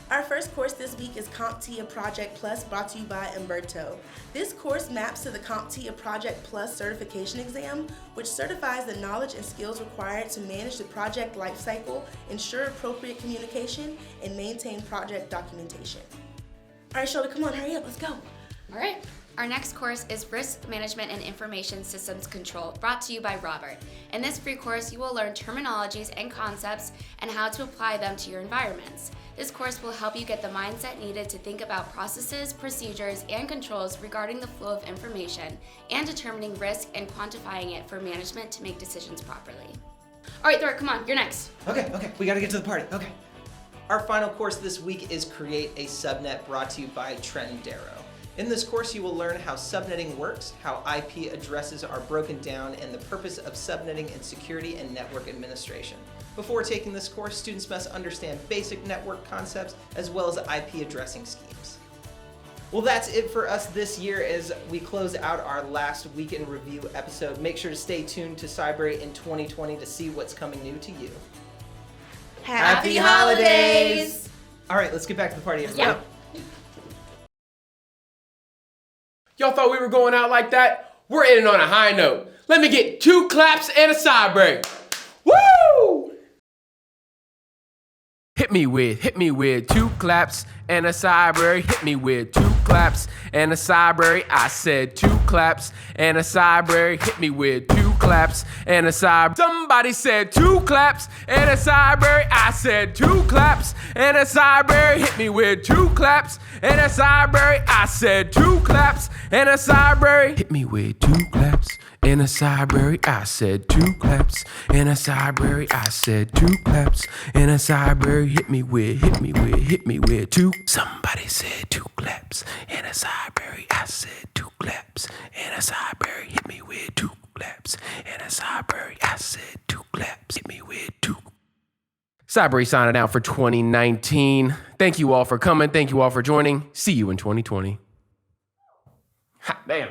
Our first course this week is CompTIA Project Plus, brought to you by Humberto. This course maps to the CompTIA Project Plus certification exam, which certifies the knowledge and skills required to manage the project lifecycle, ensure appropriate communication, and maintain project documentation. All right, Shelby, come on, hurry up, let's go. All right. Our next course is Risk Management and Information Systems Control, brought to you by Robert. In this free course, you will learn terminologies and concepts and how to apply them to your environments. This course will help you get the mindset needed to think about processes, procedures, and controls regarding the flow of information and determining risk and quantifying it for management to make decisions properly. All right, Thor, come on, you're next. Okay, we gotta get to the party, okay. Our final course this week is Create a Subnet, brought to you by Trenton, Darrow. In this course, you will learn how subnetting works, how IP addresses are broken down, and the purpose of subnetting in security and network administration. Before taking this course, students must understand basic network concepts as well as IP addressing schemes. Well, that's it for us this year as we close out our last weekend review episode. Make sure to stay tuned to Cybrary in 2020 to see what's coming new to you. Happy holidays! All right, let's get back to the party, everybody. Yeah. Y'all thought we were going out like that? We're ending on a high note. Let me get 2 claps and a Cybrary. Woo! Hit me with 2 claps and a Cybrary. Hit me with 2 claps and a Cybrary. I said 2 claps and a Cybrary. Hit me with 2 claps and a Cybrary. Somebody said 2 claps and a Cybrary. I said 2 claps and a Cybrary. Hit me with 2 claps and a Cybrary. I said 2 claps and a Cybrary. Hit me with 2 claps and a Cybrary. I said 2 claps and a Cybrary. I said 2 claps and a Cybrary. Hit me with 2. Somebody said 2 claps and a Cybrary. I said 2 claps and a Cybrary. Hit me with 2 claps and a Cybrary. I said 2 claps. Hit me with 2. Cybrary signing out for 2019. Thank you all for coming. Thank you all for joining. See you in 2020. Ha, damn.